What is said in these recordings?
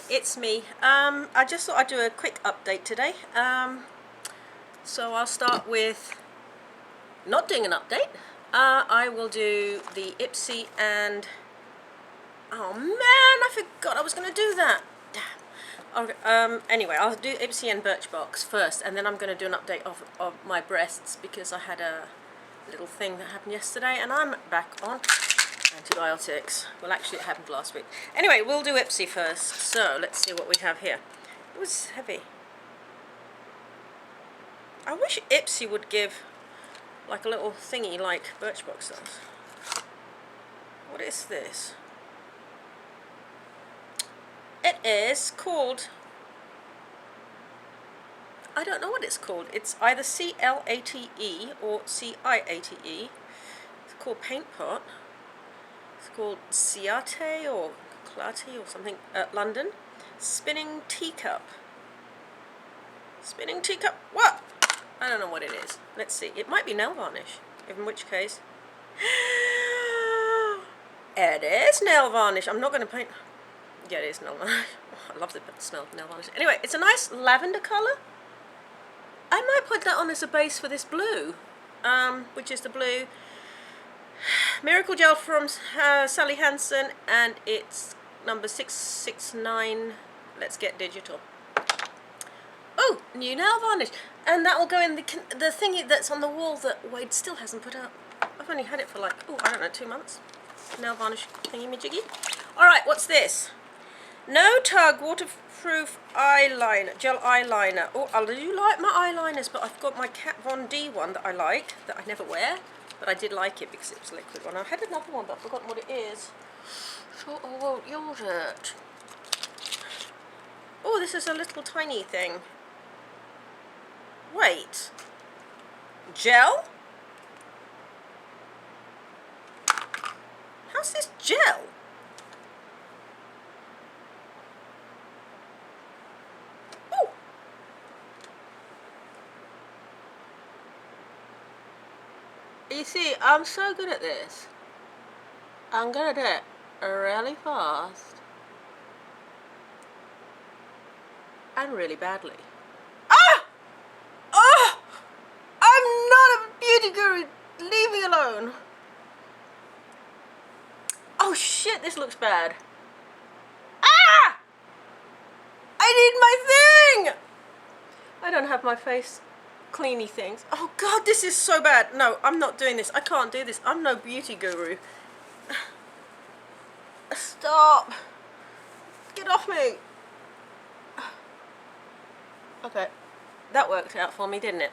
it's me. I just thought I'd do a quick update today. So I'll start with not doing an update. I will do the IPSY and... Oh man, I forgot I was going to do that. Damn. Anyway, I'll do IPSY and BirchBox first, and then I'm going to do an update of my breasts because I had a little thing that happened yesterday, and I'm back on antibiotics. Well, actually it happened last week. Anyway, we'll do IPSY first. So let's see what we have here. It was heavy. I wish IPSY would give like a little thingy like BirchBox does. What is this? It is called... I don't know what it's called. It's either CLATE or CIATE. It's called Paint Pot. It's called Ciate or Clate or something. London. Spinning Teacup. Spinning Teacup. What? I don't know what it is. Let's see. It might be nail varnish. In which case... It is nail varnish. I'm not going to paint... Yeah, it is nail varnish. Oh, I love the smell of nail varnish. Anyway, it's a nice lavender colour. I might put that on as a base for this blue. Which is the blue Miracle Gel from Sally Hansen, and it's number 669. Let's get digital. Oh, new nail varnish, and that will go in the thingy that's on the wall that Wade still hasn't put up. I've only had it for like, oh, I don't know, 2 months. Nail varnish thingy-majiggy. All right, what's this? No Tug waterproof eyeliner, gel eyeliner. Oh, I do like my eyeliners, but I've got my Kat Von D one that I like, that I never wear. But I did like it because it was a liquid one. I had another one, but I've forgotten what it is. So I won't use it. Oh, this is a little tiny thing. Wait. Gel? How's this gel? Oh! You see, I'm so good at this. I'm gonna do it really fast. And really badly. Ah! Oh! I'm not a beauty guru. Leave me alone. Oh shit, this looks bad. Ah! I need my thing! I don't have my face cleany things. Oh god, this is so bad. No, I'm not doing this. I can't do this. I'm no beauty guru. Stop. Get off me. Okay, that worked out for me, didn't it?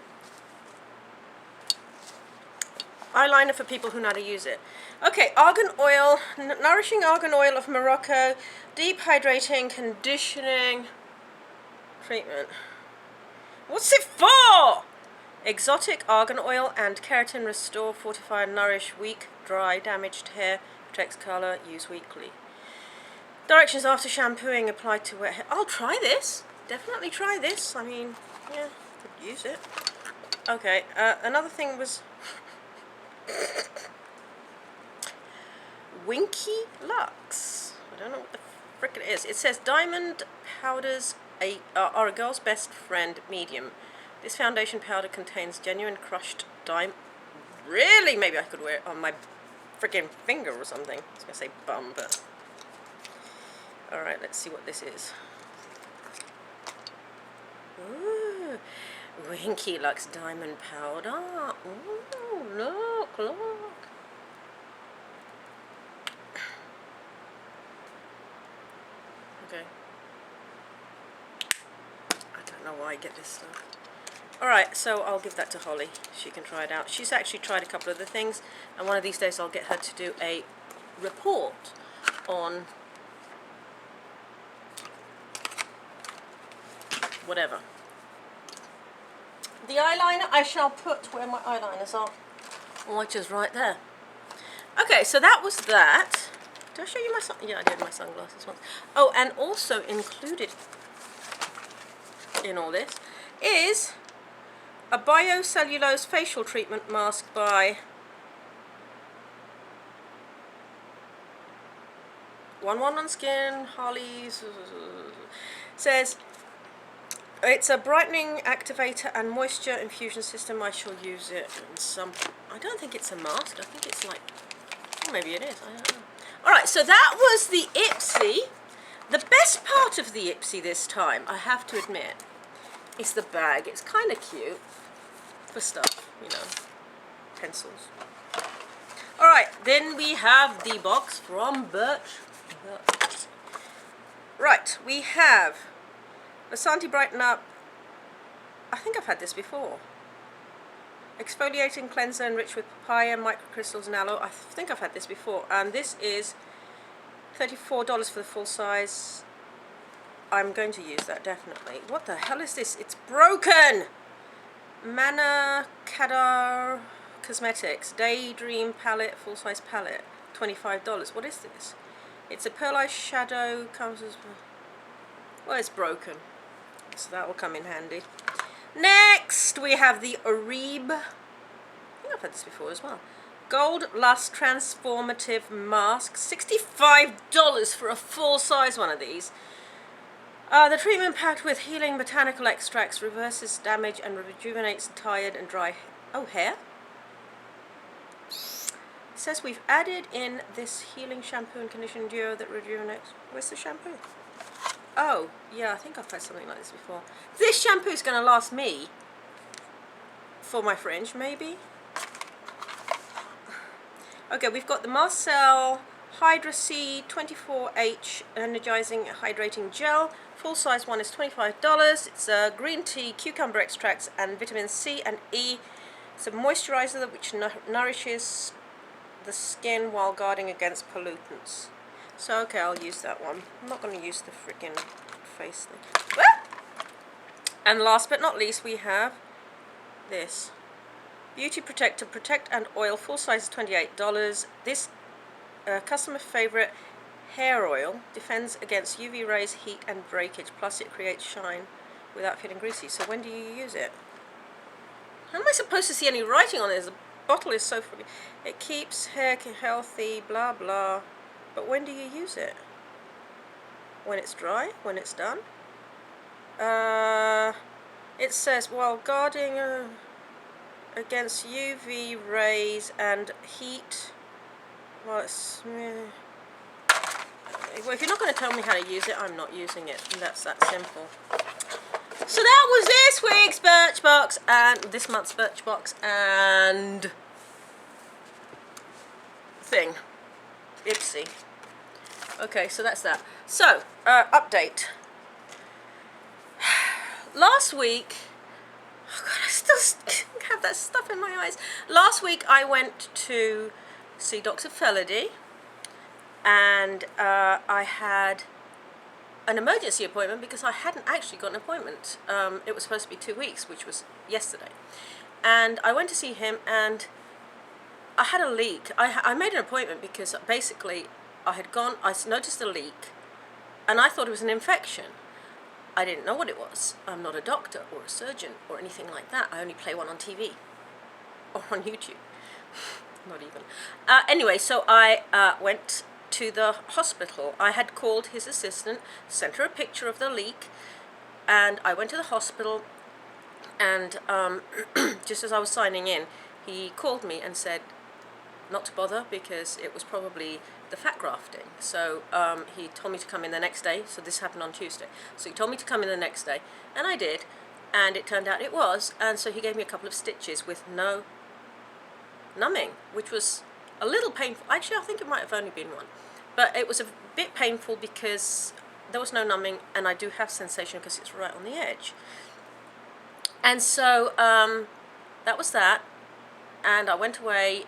Eyeliner for people who know how to use it. Okay, argan oil, nourishing argan oil of Morocco, deep hydrating, conditioning treatment. What's it for? Exotic argan oil and keratin restore, fortify, nourish weak, dry, damaged hair, protects color, use weekly. Directions after shampooing, applied to wet hair. I'll try this. Definitely try this. I mean, yeah, could use it. Okay, another thing was Winky Lux. I don't know what the frick it is. It says diamond powders are a girl's best friend, medium. This foundation powder contains genuine crushed diamond. Really? Maybe I could wear it on my freaking finger or something. I was going to say bum, but... Alright, let's see what this is. Ooh, Winky Lux diamond powder. Ooh, look, look. Okay. I don't know why I get this stuff. Alright, so I'll give that to Holly. She can try it out. She's actually tried a couple of the things, and one of these days I'll get her to do a report on whatever. The eyeliner I shall put where my eyeliners are, which is right there. Okay, so that was that. Did I show you my yeah, I did my sunglasses once. Oh, and also included in all this is a biocellulose facial treatment mask by 1 on skin, Harley's, says, it's a brightening activator and moisture infusion system. I shall use it in some, I don't think it's a mask, I think it's like, oh, maybe it is, I don't know. Alright, so that was the IPSY. The best part of the IPSY this time, I have to admit, is the bag. It's kind of cute for stuff, you know, pencils. Alright, then we have the box from BirchBox. Right, we have Vasanti Brighten Up. I think I've had this before. Exfoliating cleanser enriched with papaya, microcrystals and aloe. I think I've had this before. And this is $34 for the full size. I'm going to use that, definitely. What the hell is this? It's broken! Mana Kadar Cosmetics Daydream Palette, full size palette. $25. What is this? It's a pearl eye shadow. Comes as well, it's broken. So that will come in handy. Next, we have the Oribe. I think I've had this before as well. Gold Lust Transformative Mask. $65 for a full-size one of these. The treatment packed with healing botanical extracts reverses damage and rejuvenates tired and dry hair. It says we've added in this healing shampoo and conditioner duo that rejuvenates. Where's the shampoo? Oh, yeah, I think I've had something like this before. This shampoo is going to last me for my fringe, maybe. Okay, we've got the Marcel Hydra C 24H Energizing Hydrating Gel. Full size one is $25. It's green tea, cucumber extracts, and vitamin C and E. It's a moisturizer which nourishes the skin while guarding against pollutants. So, okay, I'll use that one. I'm not going to use the freaking face thing. Ah! And last but not least, we have this. Beauty Protector Protect and Oil, full size is $28. This customer favorite hair oil defends against UV rays, heat and breakage, plus it creates shine without feeling greasy. So when do you use it? How am I supposed to see any writing on this? The bottle is so freaking... It keeps hair healthy, blah blah. But when do you use it? When it's dry? When it's done? It says, while guarding against UV rays and heat. Well, it's... Well, if you're not going to tell me how to use it, I'm not using it. And that's that simple. So that was this week's BirchBox and this month's BirchBox and thing. IPSY. Okay, so that's that. So, update. Last week, oh God, I still have that stuff in my eyes. Last week I went to see Dr. Feledy, and I had an emergency appointment because I hadn't actually got an appointment. It was supposed to be 2 weeks, which was yesterday. And I went to see him, and I had a leak. I made an appointment because basically I noticed a leak, and I thought it was an infection. I didn't know what it was. I'm not a doctor or a surgeon or anything like that. I only play one on TV or on YouTube. Not even. Anyway, so I went to the hospital. I had called his assistant, sent her a picture of the leak, and I went to the hospital, and just as I was signing in, he called me and said not to bother because it was probably the fat grafting. So he told me to come in the next day. So this happened on Tuesday. So he told me to come in the next day, and I did, and it turned out it was. And so he gave me a couple of stitches with no numbing, which was a little painful. Actually, I think it might have only been one, but it was a bit painful because there was no numbing, and I do have sensation because it's right on the edge. And so that was that, and I went away.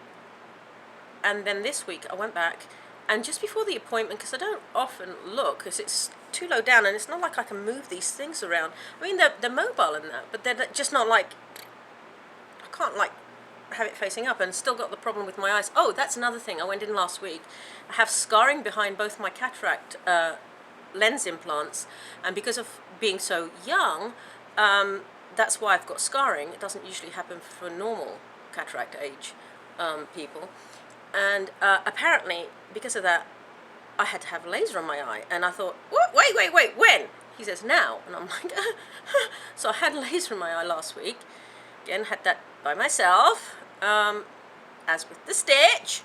And then this week I went back, and just before the appointment, because I don't often look because it's too low down, and it's not like I can move these things around. I mean, they're mobile and that, but they're just not like, I can't like have it facing up, and still got the problem with my eyes. Oh, that's another thing. I went in last week. I have scarring behind both my cataract lens implants, and because of being so young, that's why I've got scarring. It doesn't usually happen for normal cataract age people. And apparently, because of that, I had to have a laser on my eye. And I thought, what? Wait, when? He says, now. And I'm like, so I had a laser in my eye last week. Again, had that by myself, as with the stitch.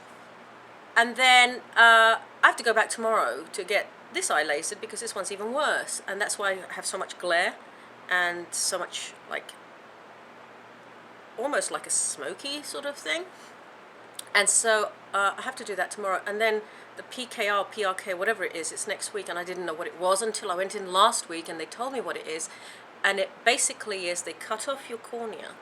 And then I have to go back tomorrow to get this eye lasered because this one's even worse. And that's why I have so much glare and so much, like, almost like a smoky sort of thing. And so I have to do that tomorrow. And then the PKR, PRK, whatever it is, it's next week. And I didn't know what it was until I went in last week and they told me what it is. And it basically is they cut off your cornea.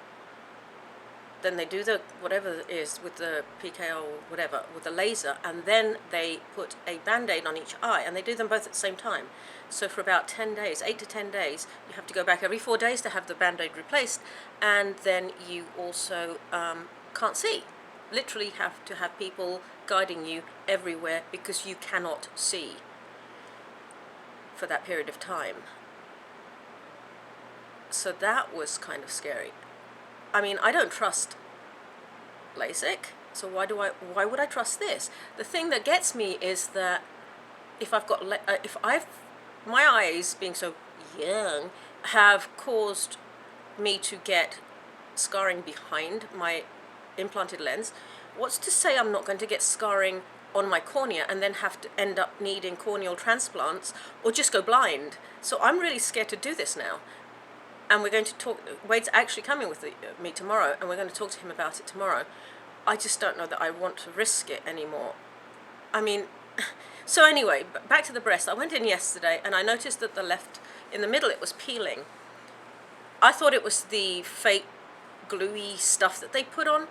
Then they do the whatever it is with the PKR or whatever, with the laser. And then they put a Band-Aid on each eye. And they do them both at the same time. So for about 10 days, 8 to 10 days, you have to go back every 4 days to have the Band-Aid replaced. And then you also can't see. Literally have to have people guiding you everywhere because you cannot see for that period of time. So that was kind of scary. I mean, I don't trust LASIK, so why would I trust this? The thing that gets me is that if my eyes being so young have caused me to get scarring behind my implanted lens, what's to say I'm not going to get scarring on my cornea and then have to end up needing corneal transplants or just go blind? So I'm really scared to do this now. And we're going to talk, Wade's actually coming with me tomorrow, and we're going to talk to him about it tomorrow. I just don't know that I want to risk it anymore. I mean, so anyway, back to the breast. I went in yesterday, and I noticed that the left, in the middle, it was peeling. I thought it was the fake gluey stuff that they put on,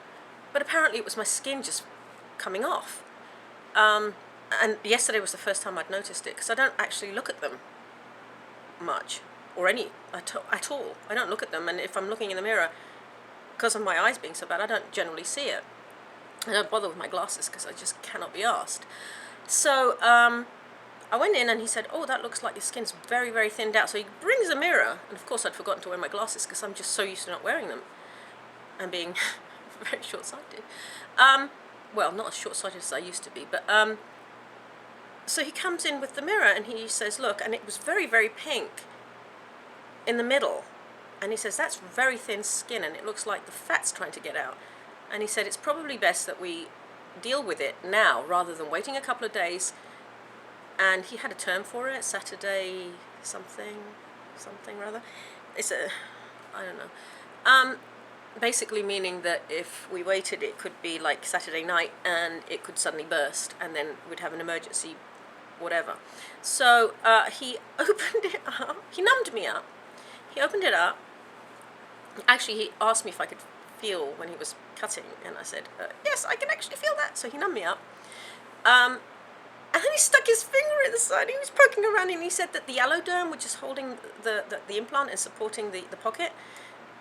but apparently it was my skin just coming off. And yesterday was the first time I'd noticed it, because I don't actually look at them much. Or any at all. I don't look at them, and if I'm looking in the mirror, because of my eyes being so bad, I don't generally see it. I don't bother with my glasses because I just cannot be asked. So I went in and he said, oh, that looks like your skin's very, very thinned out. So he brings a mirror, and of course I'd forgotten to wear my glasses because I'm just so used to not wearing them and being very short-sighted. Well, not as short-sighted as I used to be, but so he comes in with the mirror and he says, look, and it was very, very pink in the middle, and he says that's very thin skin and it looks like the fat's trying to get out, and he said it's probably best that we deal with it now rather than waiting a couple of days. And he had a term for it, Saturday something rather. It's I don't know, basically meaning that if we waited it could be like Saturday night and it could suddenly burst and then we'd have an emergency whatever. So he opened it up, he numbed me up. He opened it up. Actually, he asked me if I could feel when he was cutting, and I said, yes, I can actually feel that. So he numbed me up. And then he stuck his finger in the side. He was poking around, and he said that the alloderm, which is holding the implant and supporting the pocket,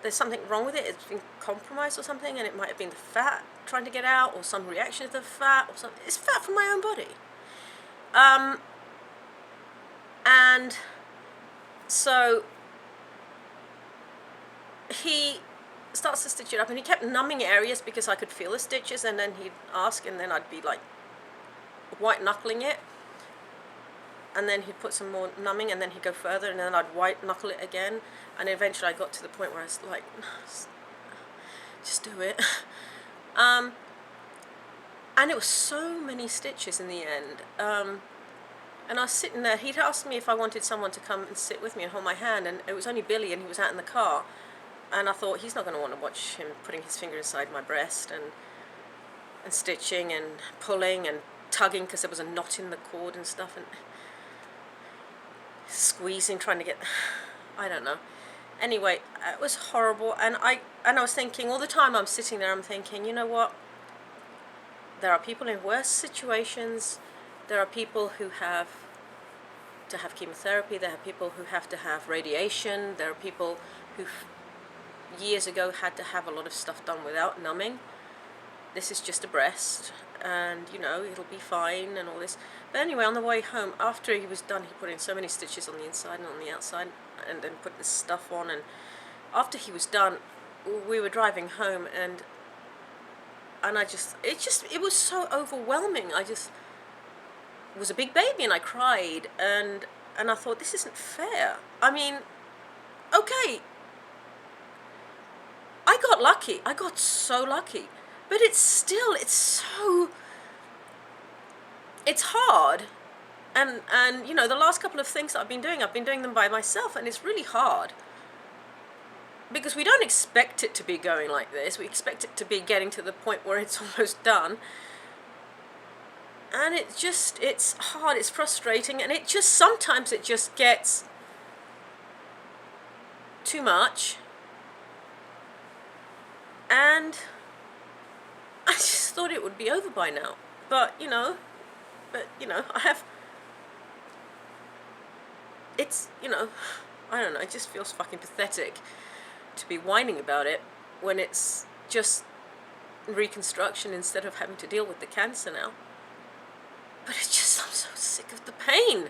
there's something wrong with it. It's been compromised or something, and it might have been the fat trying to get out, or some reaction to the fat, or something. It's fat from my own body. And so he starts to stitch it up, and he kept numbing areas because I could feel the stitches, and then he'd ask, and then I'd be like white knuckling it, and then he'd put some more numbing, and then he'd go further, and then I'd white knuckle it again, and eventually I got to the point where I was like, just do it. And it was so many stitches in the end. And I was sitting there, he'd asked me if I wanted someone to come and sit with me and hold my hand, and it was only Billy, and he was out in the car. And I thought, he's not going to want to watch him putting his finger inside my breast and stitching and pulling and tugging because there was a knot in the cord and stuff, and squeezing, trying to get, I don't know. Anyway, it was horrible, and I was thinking, all the time I'm sitting there, I'm thinking, you know what? There are people in worse situations. There are people who have to have chemotherapy. There are people who have to have radiation. There are people who years ago had to have a lot of stuff done without numbing. This is just a breast, and you know, it'll be fine and all this. But anyway, on the way home, after he was done, he put in so many stitches on the inside and on the outside, and then put this stuff on. And after he was done, we were driving home, and it was so overwhelming. was a big baby and I cried, and I thought, this isn't fair. I mean, okay, I got lucky. I got so lucky. But it's still, it's hard. And you know, the last couple of things that I've been doing them by myself, and it's really hard. Because we don't expect it to be going like this. We expect it to be getting to the point where it's almost done. And it's hard, it's frustrating, and sometimes it just gets too much. And I just thought it would be over by now. But, you know, I don't know, it just feels fucking pathetic to be whining about it when it's just reconstruction instead of having to deal with the cancer now. But I'm so sick of the pain.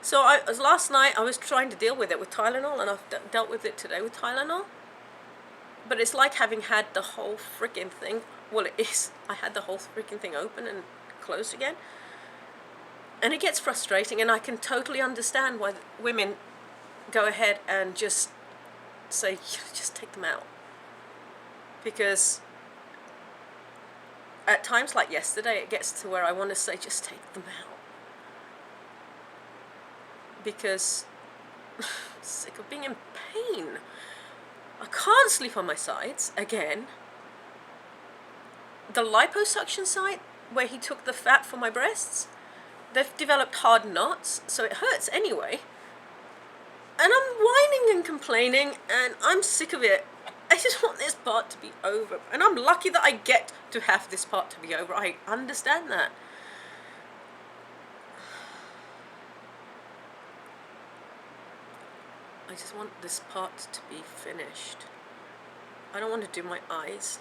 So last night I was trying to deal with it with Tylenol, and I've dealt with it today with Tylenol. But it's like having had the whole freaking thing. Well, it is. I had the whole freaking thing open and closed again. And it gets frustrating, and I can totally understand why women go ahead and just say, just take them out. Because at times like yesterday, it gets to where I want to say, just take them out. Because I'm sick of being in pain. I can't sleep on my sides again. The liposuction site, where he took the fat from my breasts, they've developed hard knots, so it hurts anyway. And I'm whining and complaining, and I'm sick of it. I just want this part to be over. And I'm lucky that I get to have this part to be over. I understand that. I just want this part to be finished. I don't want to do my eyes,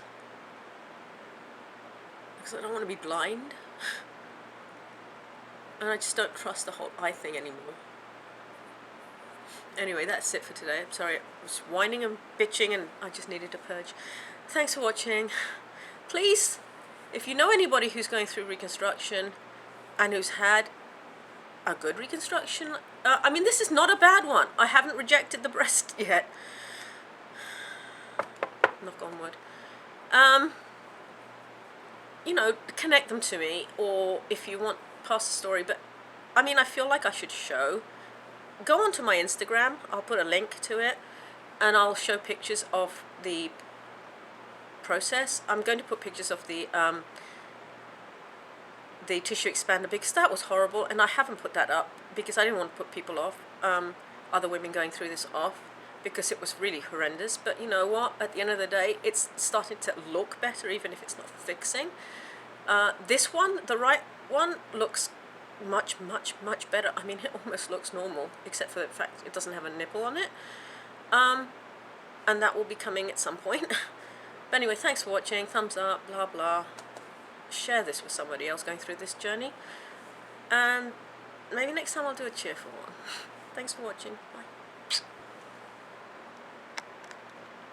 because I don't want to be blind. And I just don't trust the whole eye thing anymore. Anyway, that's it for today. I'm sorry, I was whining and bitching, and I just needed to purge. Thanks for watching. Please, if you know anybody who's going through reconstruction and who's had a good reconstruction, I mean, this is not a bad one. I haven't rejected the breast yet. Knock on wood. You know, connect them to me, or if you want, pass the story. But I mean, I feel like I should show. Go onto my Instagram. I'll put a link to it, and I'll show pictures of the process. I'm going to put pictures of the tissue expander, because that was horrible, and I haven't put that up because I didn't want to put people off, other women going through this off, because it was really horrendous. But you know what? At the end of the day, it's starting to look better, even if it's not fixing. This one, the right one, looks much better. I mean, it almost looks normal, except for the fact it doesn't have a nipple on it. And that will be coming at some point. But anyway, thanks for watching. Thumbs up, blah blah. Share this with somebody else going through this journey. And maybe next time I'll do a cheerful one. Thanks for watching. Bye.